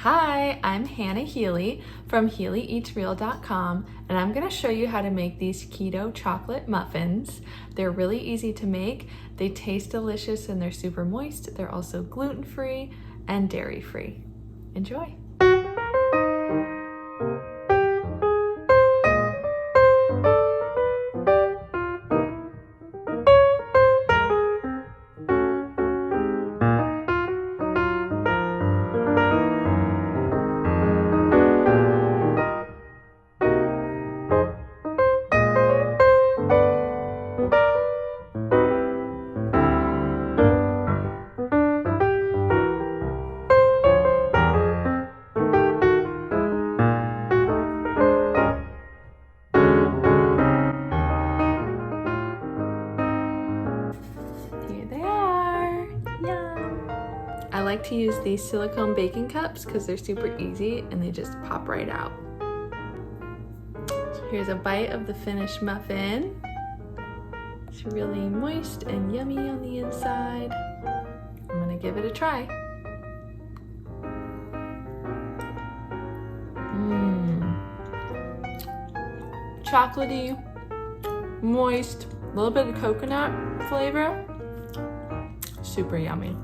Hi, I'm Hannah Healy from HealyEatsReal.com, and I'm going to show you how to make these keto chocolate muffins. They're really easy to make. They taste delicious and they're super moist. They're also gluten-free and dairy-free. Enjoy. Here they are. Yum. I like to use these silicone baking cups because they're super easy and they just pop right out. So here's a bite of the finished muffin. It's really moist and yummy on the inside. I'm gonna give it a try. Chocolatey, moist, a little bit of coconut flavor. Super yummy.